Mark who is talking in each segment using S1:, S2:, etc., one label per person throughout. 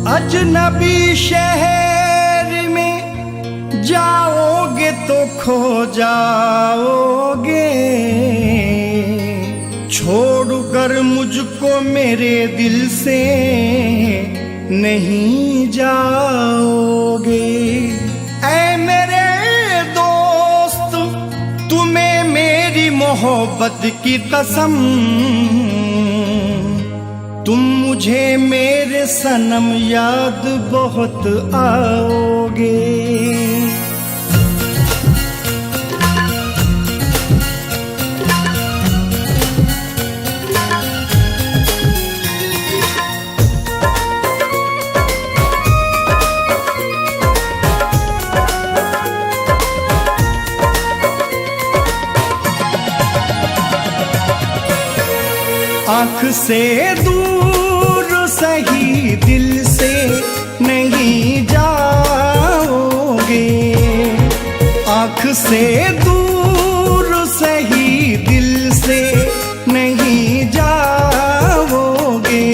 S1: अजनबी शहर में जाओगे तो खो जाओगे, छोड़कर मुझको मेरे दिल से नहीं जाओगे। ऐ मेरे दोस्त, तुम्हें मेरी मोहब्बत की कसम, तुम मुझे मेरे सनम याद बहुत आओगे। आँख से दूर सही दिल से नहीं जाओगे, आँख से दूर सही दिल से नहीं जाओगे,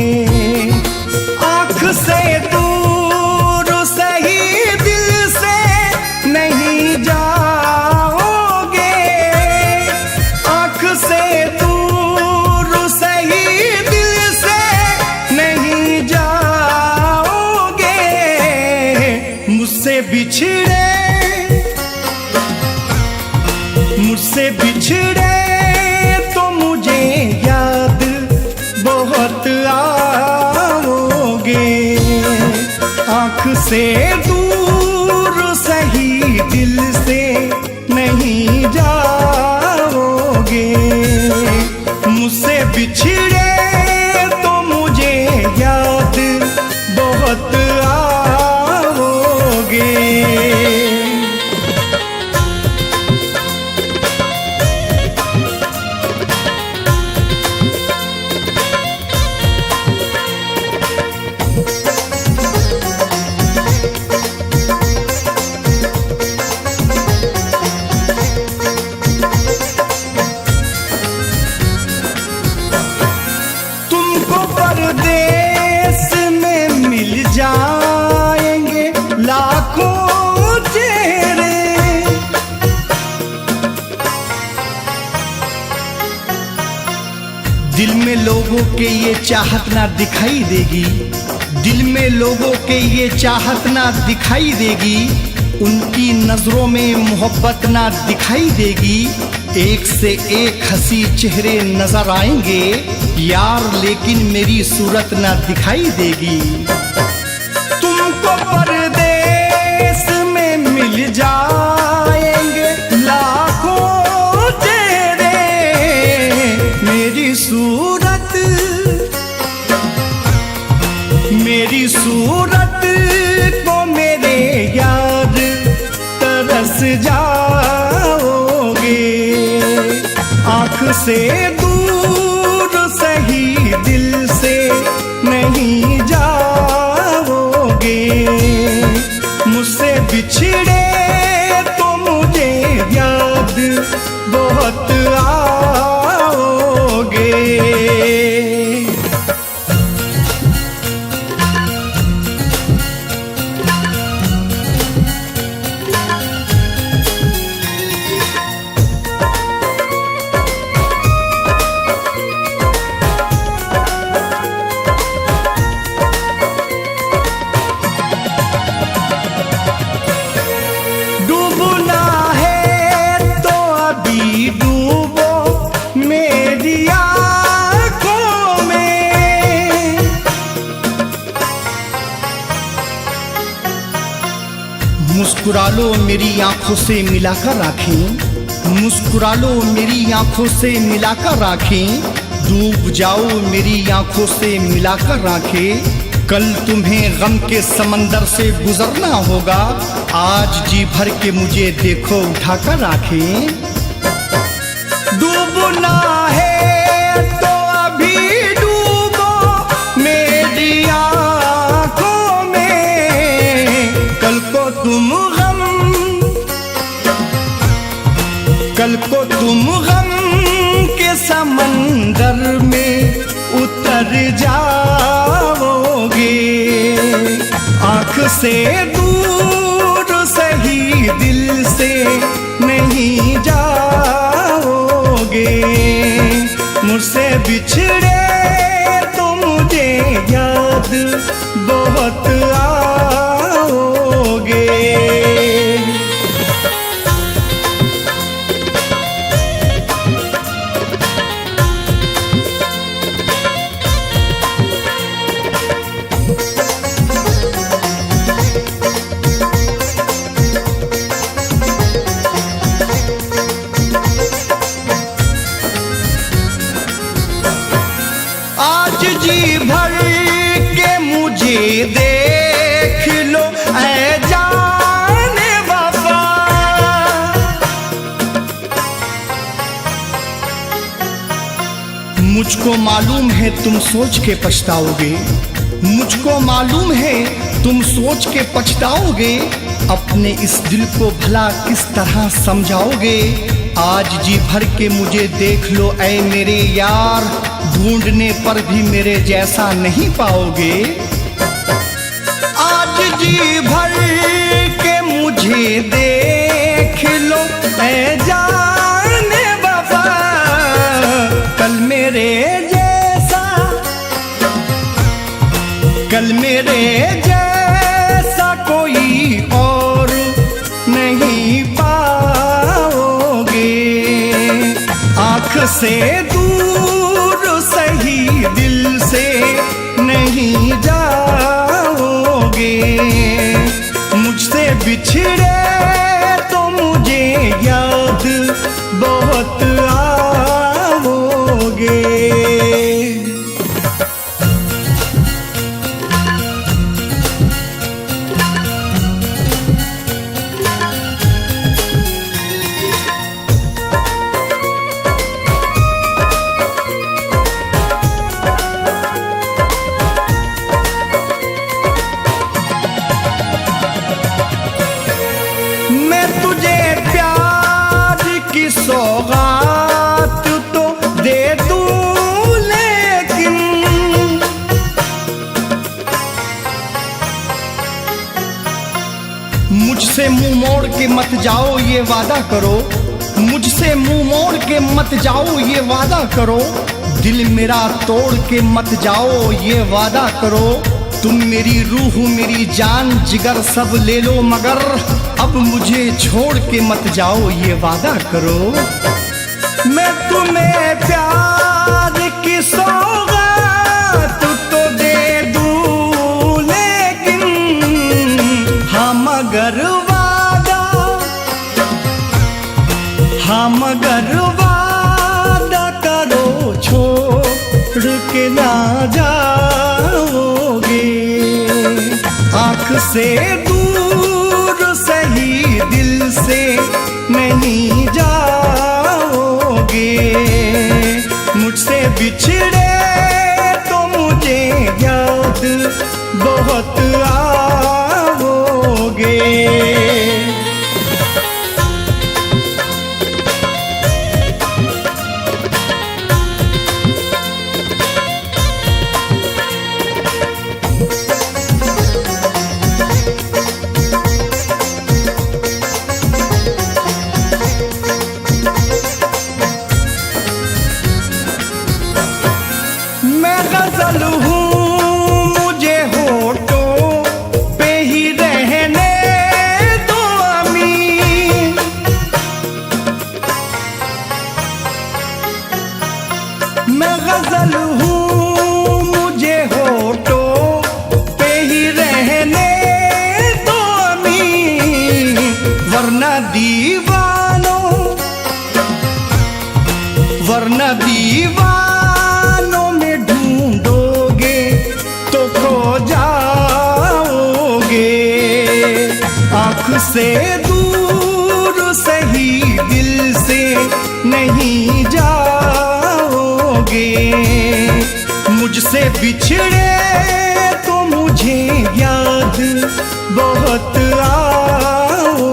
S1: आँख से दूर सही दिल से नहीं जाओगे, आँख से मुझसे बिछड़े तो मुझे याद बहुत आओगे, आँख से दूर सही दिल से नहीं जाओगे, मुझसे बिछड़े तो मुझे याद बहुत आओगे। परदेश में मिल जाएंगे लाखों चेहरे, दिल में लोगों के ये चाहत ना दिखाई देगी, दिल में लोगों के ये चाहत ना दिखाई देगी, उनकी नजरों में मोहब्बत ना दिखाई देगी। एक से एक हंसी चेहरे नजर आएंगे यार, लेकिन मेरी सूरत ना दिखाई देगी। तुमको परदेश में मिल जाएंगे लाखों चेहरे, मेरी सूरत को मेरे यार तरस जाओगे, आँख से दूर सही दिल से नहीं जाओगे, मुझसे बिछड़े तो मुझे याद बहुत आओगे। मुस्कुरा लो मेरी आंखों से मिलाकर आँखें, मुस्कुरा लो मेरी आंखों से मिलाकर आँखें, डूब जाओ मेरी आंखों से मिलाकर आँखें। कल तुम्हें गम के समंदर से गुजरना होगा, आज जी भर के मुझे देखो उठाकर आँखें। डूबना है तो अभी डूबो मेरी आँखों में, कल को तुम गम के के समंदर में उतर जाओगे। आँख से दूर सही दिल से नहीं जाओगे। मुझसे बिछड़े तो मुझे याद बहुत आओगे। आज जी भर के मुझे देख लो ऐ जाने वफा। मुझको मालूम है तुम सोच के पछताओगे। मुझको मालूम है तुम सोच के पछताओगे। अपने इस दिल को भला किस तरह समझाओगे। आज जी भर के मुझे देख लो ऐ मेरे यार, ढूंढने पर भी मेरे जैसा नहीं पाओगे। आज जी भर के मुझे देख लो ऐ जाने वफा। कल मेरे जैसा कोई और नहीं पाओगे। आँख से दूर सही दिल से नहीं जाओगे। मुझसे बिछड़े तो मुझे याद बहुत आओगे। सौगात तो दे दूं लेकिन मुझसे मुंह मोड़ के मत जाओ ये वादा करो। मुझसे मुंह मोड़ के मत जाओ ये वादा करो। दिल मेरा तोड़ के मत जाओ ये वादा करो। तुम मेरी रूह मेरी जान जिगर सब ले लो मगर अब मुझे छोड़ के मत जाओ ये वादा करो। मैं तुम्हें प्यार की सौगात तो दे दूं लेकिन हम अगर वादा करो छोड़ के ना जाओगे। आँख से दूर सही दिल से नहीं जाओगे। मुझसे बिछड़े तो मुझे याद बहुत आओगे। गजल हूँ मुझे होठों पे ही रहने दो अमीन। मैं गजल हूँ मुझे होठों पे ही रहने दो अमीन। वरना दीवानों में ढूंढोगे तो खो जाओगे। आँख से दूर सही दिल से नहीं जाओगे। मुझसे बिछड़े तो मुझे याद बहुत आओगे।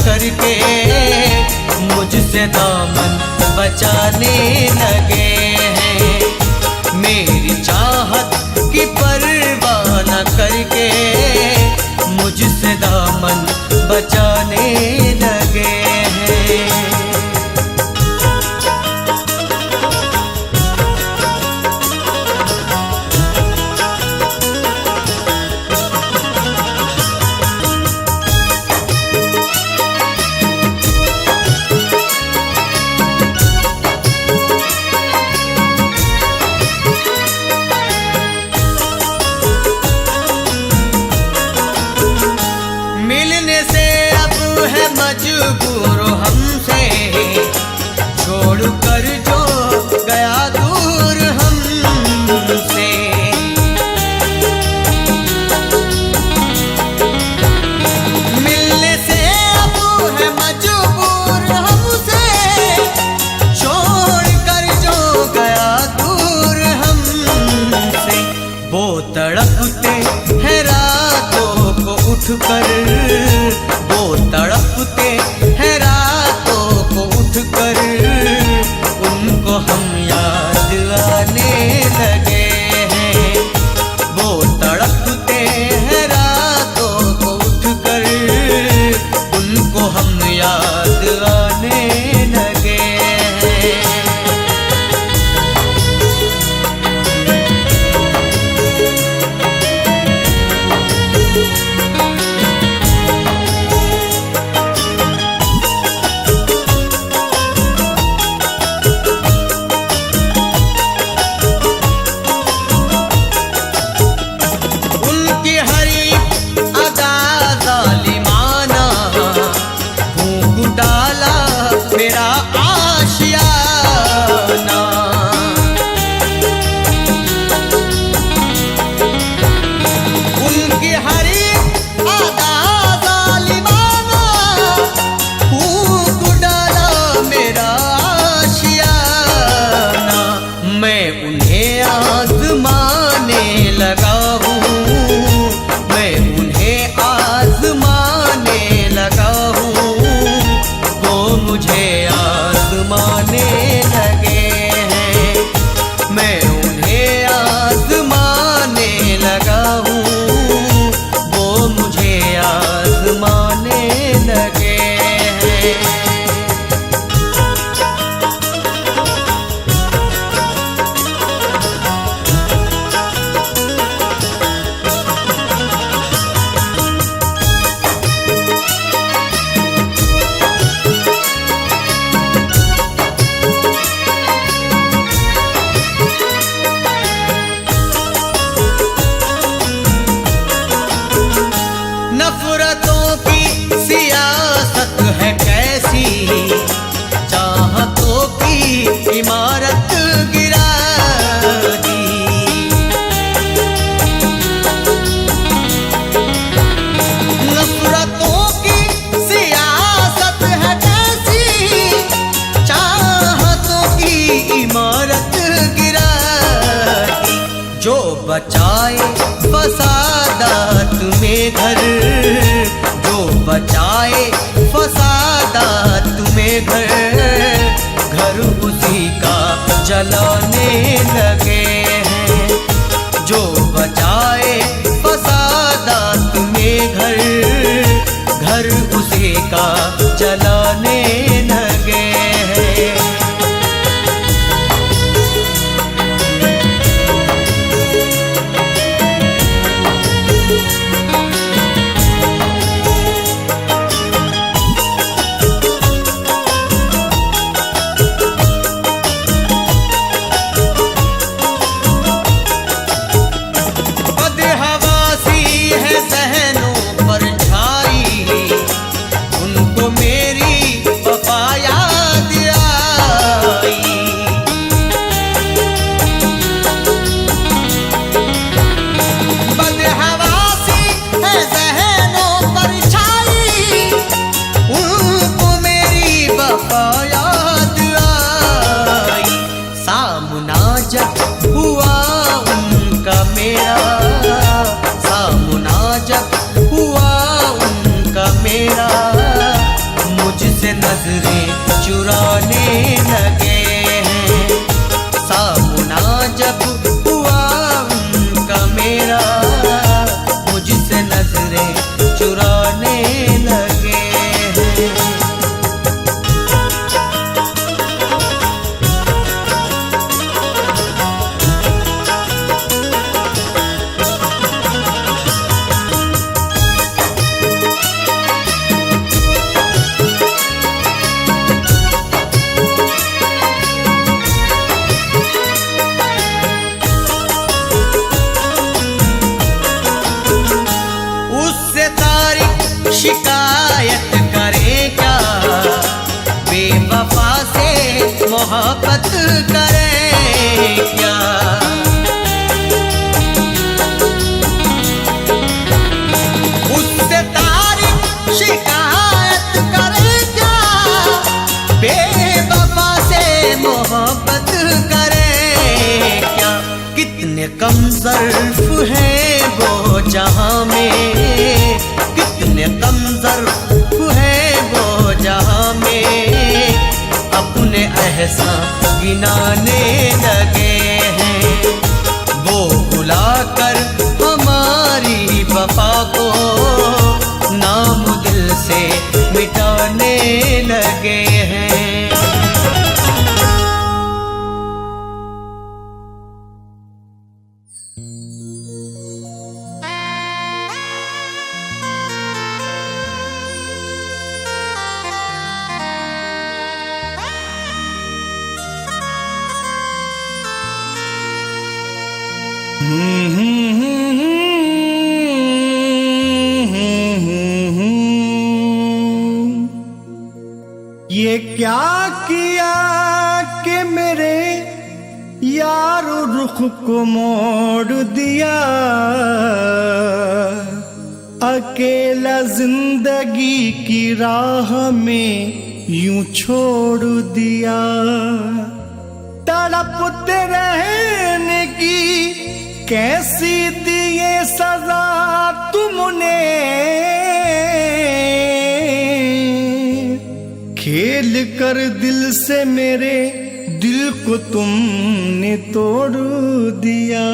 S2: करके मुझसे दामन बचाने लगे हैं। मेरी चाहत की परवाह न करके मुझसे दामन बचाने लगे हैं। मिलने से अब है मजबूर हमसे, छोड़कर जो गया दूर हमसे। मिलने से अब है मजबूर हमसे, छोड़कर जो गया दूर हमसे। वो तड़पते हैं रातों को उठकर, वो तड़पते हैं रातों को उठकर, उनको हम याद आने लगे हैं। वो तड़पते हैं रातों को उठकर, उनको हम याद आने लगे हैं। उनकी हरी अदा जालिमाना फूंक डाला मेरा आशियाना। उनकी हरी अदा जालिमाना फूंक डाला मेरा आशियाना। मैं उन्हें आज़माने लगा हूँ, मैं उन्हें आज़माने लगा हूँ, वो मुझे आज़माने लगे हैं। मैं उन्हें आज़माने लगा हूँ, वो मुझे आज़माने लगे हैं। नफरतों की सियासत है कैसी, चाहतों की इमारत गिरा दी। नफरतों की सियासत है कैसी, चाहतों की इमारत गिरा दी। जो बचाए फसादात में घर, जो बचाए फसादात में घर, घर उसी का जलाने लगे हैं। जो बचाए फसादात में घर, घर उसी का जलाने लगे हैं। बदहवासी है सहनों पर छाई, उनको मेरी नजरें चुराने लगे हैं। सामना जब हुआ उनका मेरा, मुझसे नजरें चुराने लगे हैं। शिकायत करे क्या, बेवफा से मोहब्बत करे क्या। उससे तारीख शिकायत करे क्या, बेवफा से मोहब्बत करे क्या। कितने कम ज़र्फ़ हैं वो जहां में, कितने कम ज़र्फ़ है वो जहां में, अपने एहसान गिनाने लगे हैं। वो भुलाकर हमारी वफा को नाम दिल से मिटाने लगे हैं।
S1: ये क्या किया कि मेरे यार रुख को मोड़ दिया, अकेला जिंदगी की राह में यूं छोड़ दिया। तड़पते रहने की कैसी दी ये सजा तुमने, खेल कर दिल से मेरे दिल को तुमने तोड़ दिया।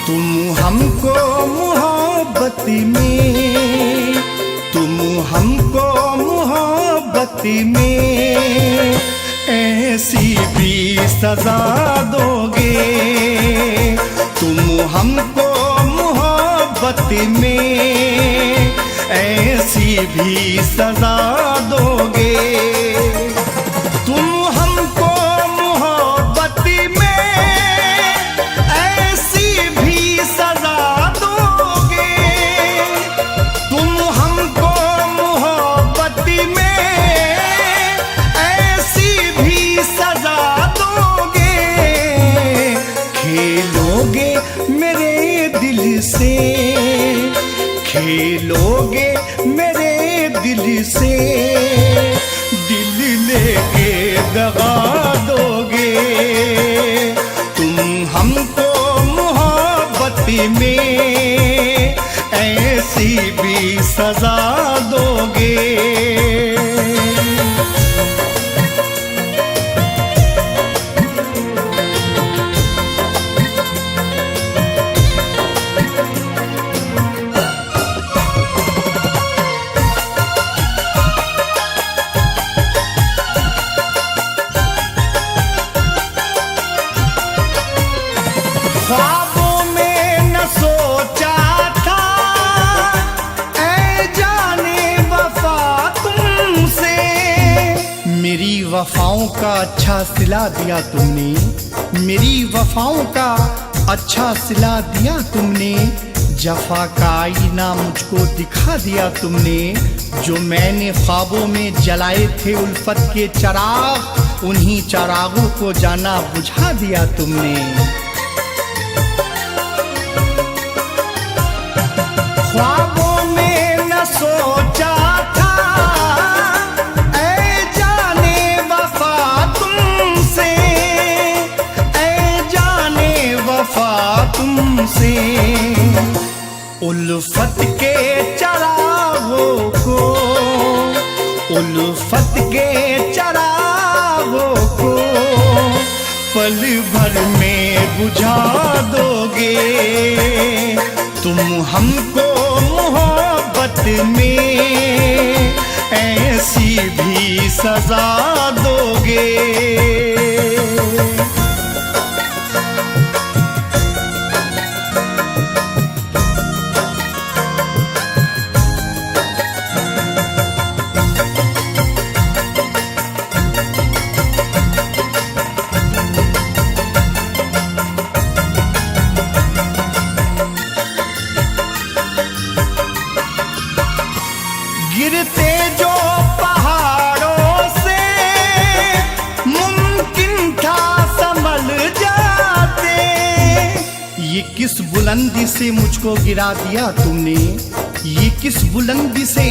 S1: तुम हमको मोहब्बती में, तुम हमको मोहब्बती में ऐसी भी सजा दोगे। तुम हमको मोहब्बती में ऐसी भी सजा दोगे। तुम हमको मोहब्बती में ऐसी भी सजा दोगे। तुम हमको मोहब्बती में ऐसी भी सजा दोगे। खेलोगे मेरे दिल से, खेलोगे मेरे दिल से, दिल लेके दगा दोगे। तुम हमको मोहब्बती में ऐसी भी सजा दोगे। ख्वाबों में न सोचा था ऐ जाने वफा तुमसे, मेरी वफाओं का अच्छा सिला दिया तुमने, मेरी वफाओं का अच्छा सिला दिया तुमने। जफा का आईना मुझको दिखा दिया तुमने, जो मैंने ख्वाबों में जलाए थे उल्फत के चिराग, उन्हीं चिरागों को जाना बुझा दिया तुमने। ख्वाबों में न सोचा था ऐ जाने वफा तुमसे, ऐ जाने वफा तुमसे। उल्फत के चरागों को, उल्फत के चरागों को पल भर में बुझा दोगे तुम हमको मोहब्बत में, ऐसी भी सजा दोगे। गिरते जो पहाड़ों से मुमकिन था संभल जाते। ये किस बुलंदी से मुझको गिरा दिया तुमने, ये किस बुलंदी से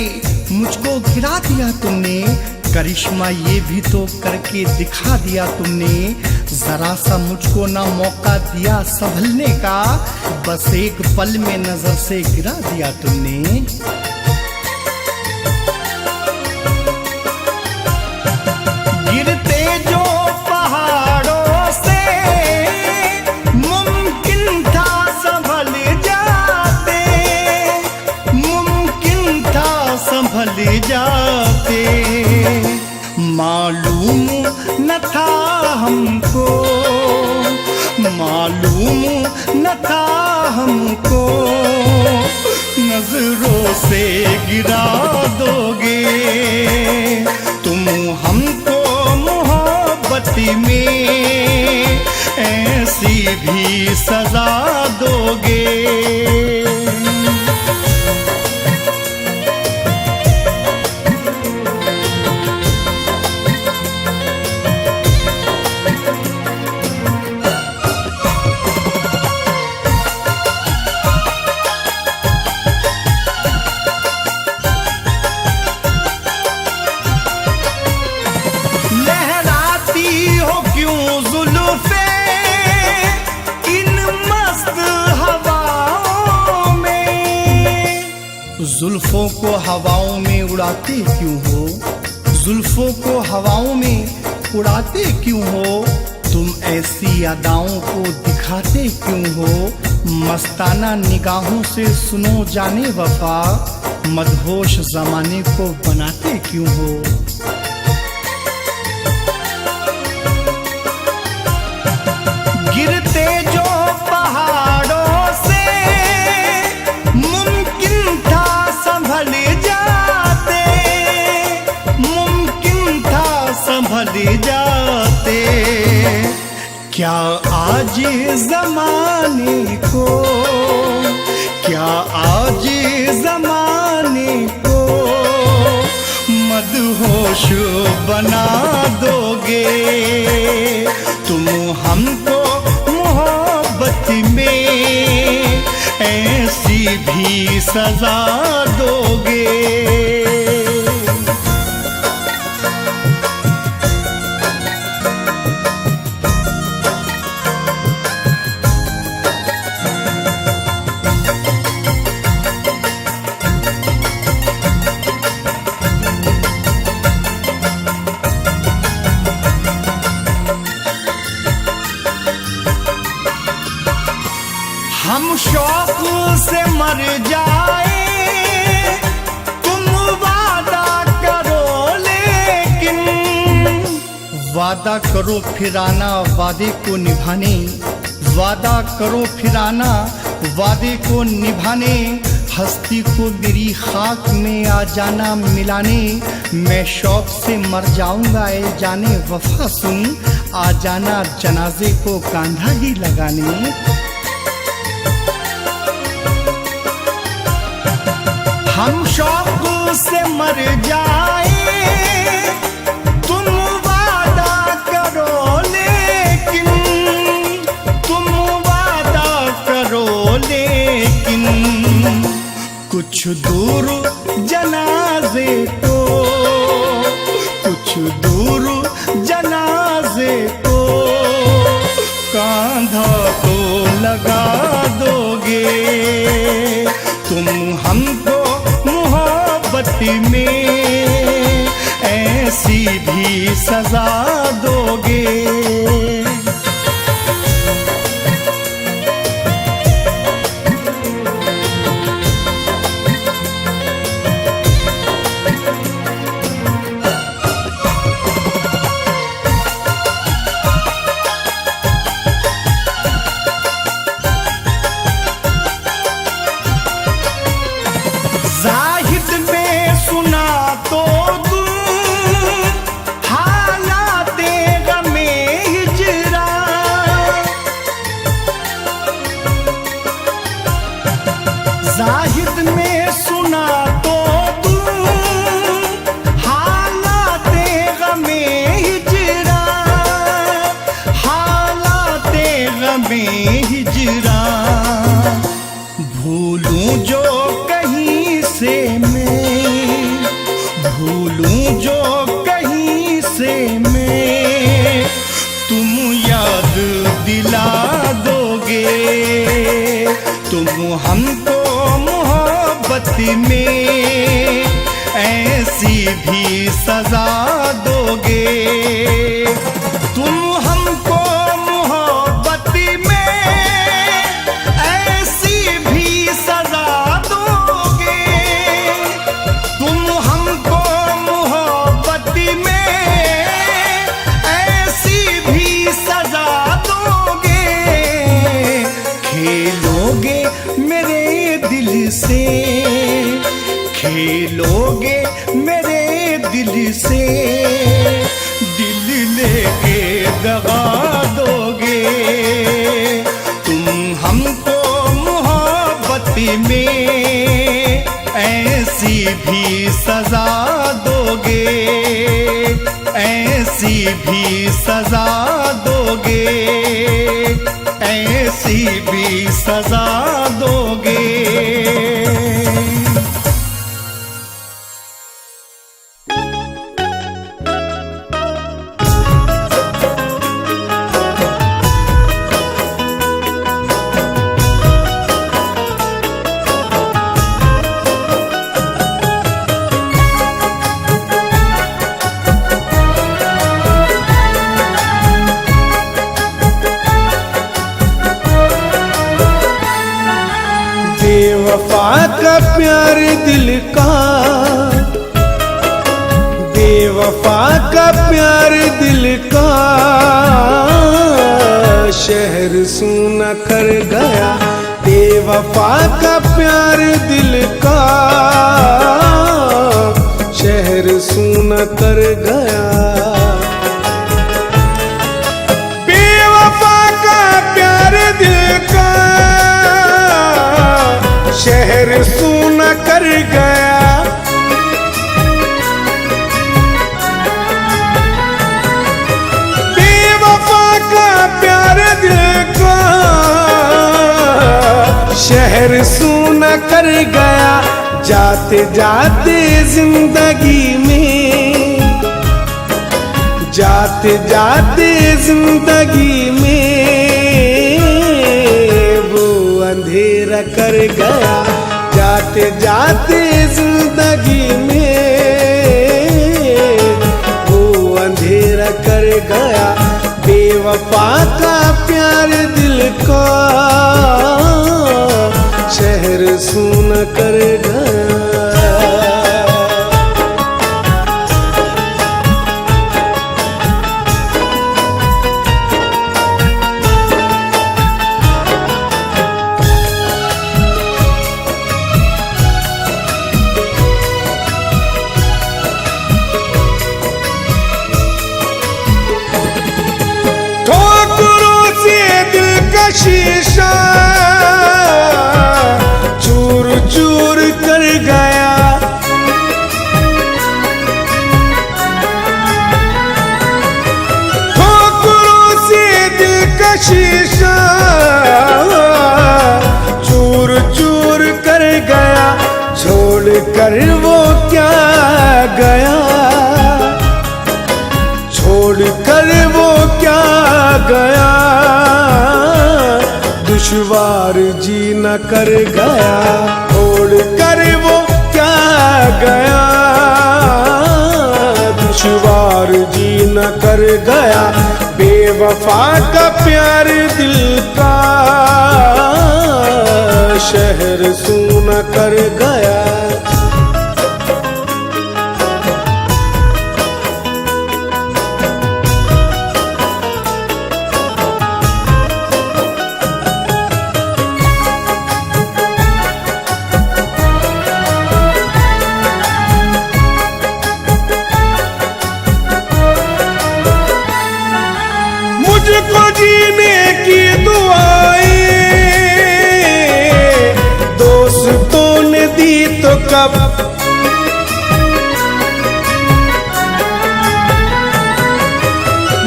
S1: मुझको गिरा दिया तुमने। करिश्मा ये भी तो करके दिखा दिया तुमने, जरा सा मुझको ना मौका दिया संभलने का, बस एक पल में नजर से गिरा दिया तुमने। संभल जाते मालूम न था हमको, मालूम न था हमको, नजरों से गिरा दोगे तुम हमको मोहब्बत में, ऐसी भी सजा दोगे। जुल्फों को हवाओं में उड़ाते क्यों हो, जुल्फों को हवाओं में उड़ाते क्यों हो, तुम ऐसी अदाओं को दिखाते क्यों हो। मस्ताना निगाहों से सुनो जाने वफा, मदहोश जमाने को बनाते क्यों हो। गिरते जो पहाड़ों से मुमकिन था संभल जाते, मुमकिन था संभल जाते। क्या आज जमाने को, क्या आज जमाने को मदहोश बना दोगे तुम हमको मोहब्बत में, ऐसी भी सजा दोगे। हम शौक से मर जाए तुम वादा करो, लेकिन वादा करो फिर आना वादे को निभाने, वादा करो फिर आना वादे को निभाने। हस्ती को मेरी खाक में आ जाना मिलाने, मैं शौक से मर जाऊंगा ए जाने वफा सुन, आ जाना जनाजे को कांधा ही लगाने। हम शौक से मर जाए तुम वादा करो, लेकिन तुम वादा करो, लेकिन कुछ दूर जनाजे को, कुछ दूर जनाजे को कांधा तो लगा दोगे तुम हमको मोहब्बत में, ऐसी भी सजा दोगे। जाहिद में सुना तो हालाते गमे हिजरा, जाहिद में सुना तो हालाते गमे हिजरा, हालाते गमे हिजरा। भूलूं जो से मैं, भूलूं जो कहीं से मैं, तुम याद दिला दोगे, तुम हमको मोहब्बत में ऐसी भी सजा दोगे। तुम हमको मोहब्बत में ऐसी भी सजा दोगे, तुम हमको मोहब्बत में ऐसी भी सजा दोगे। खेलोगे मेरे दिल से, खेलोगे मेरे दिल से, दिल लेके दगा दोगे। तुम हमको मोहब्बत में ऐसी भी सजा दोगे, ऐसी भी सजा दोगे, ऐसी भी सजा दोगे।
S3: बेवफा का प्यार दिल का, बेवफा का प्यार दिल का, शहर सूना कर गया। बेवफा का प्यार दिल का, शहर सूना कर गया। बेवफा का प्यार दिल का, शहर सूना कर गया। बेवफा का प्यार दिल का, शहर सूना कर गया। जाते जाते जिंदगी में, जाते जाते जिंदगी में वो अंधेरा कर गया। जाते जाते जिंदगी में वो अंधेरा कर गया। बेवफा का प्यार दिल का, शहर सूना कर गया। शीशा चूर चूर कर गया। ठोकरों से दिल का शीशा चूर चूर कर गया। दुश्वार जी न कर गया, छोड़ कर वो क्या गया। दुश्वार जी न कर गया, बेवफा का प्यार दिल का शहर सूना कर गया। मुझको जीने की दुआएं दोस्तों ने दी तो कब,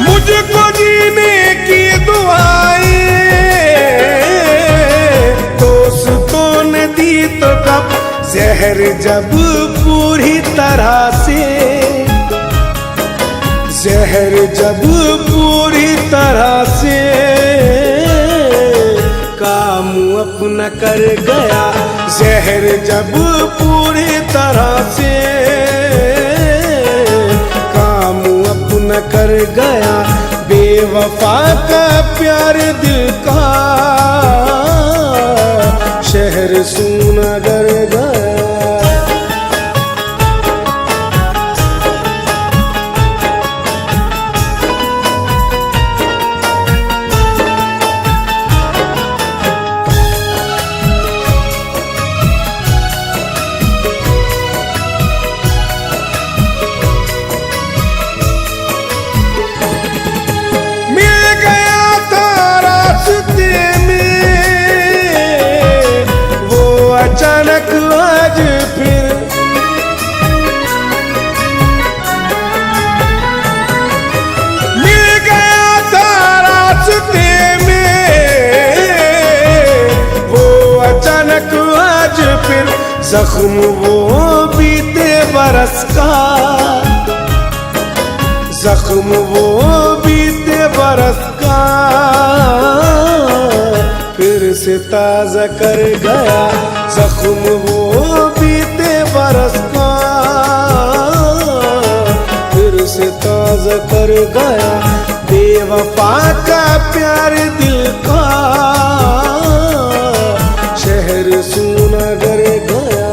S3: मुझको जीने की दुआएं दोस्तों ने दी तो कब। जहर जब पूरी तरह से, जहर जब पूरी तरह से काम अपना कर गया। जहर जब पूरी तरह से काम अपना कर गया, बेवफा का प्यार दिल का शहर सूना कर गया। अचानक आज फिर मिल गया था रास्ते में, वो अचानक आज फिर। जख्म वो बीते बरस का, जख्म वो बीते बरस का फिर से ताजा कर गया। जख्म वो बीते बरस का फिर से ताजा कर गया। बेवफा का प्यार दिल का शहर सूना कर गया।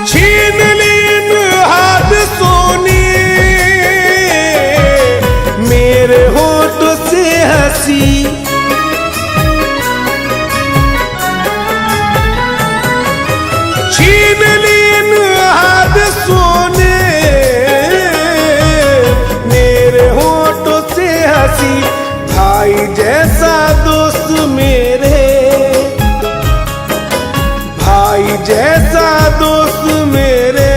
S3: छीन लीन हाथ सोने मेरे होठों से हंसी। भाई जैसा दोस्त मेरे, भाई जैसा दोस्त मेरे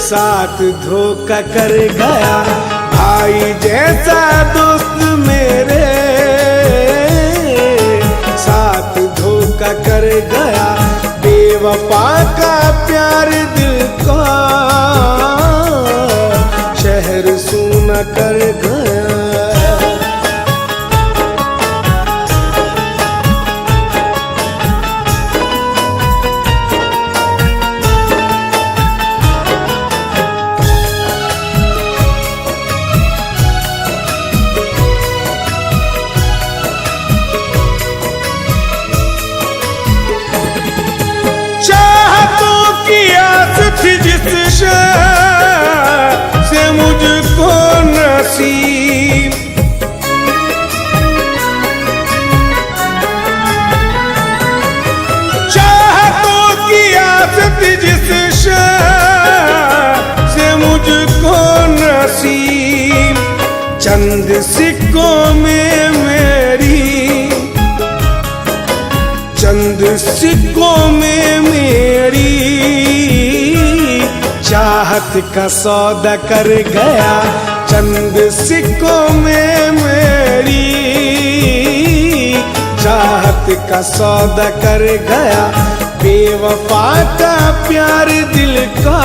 S3: साथ धोखा कर गया। भाई जैसा दोस्त मेरे साथ धोखा कर गया। बेवफा का प्यार दिल का शहर सूना कर गया। जिस से मुझको नसीब चाहतों की आदत जिस से मुझको नसीब। चंद सिक्कों में मेरी, चंद सिक्कों में मेरी चाह चाहत का सौदा कर गया चंद सिक्कों में मेरी, चाहत का सौदा कर गया बेवफा का प्यार दिल का।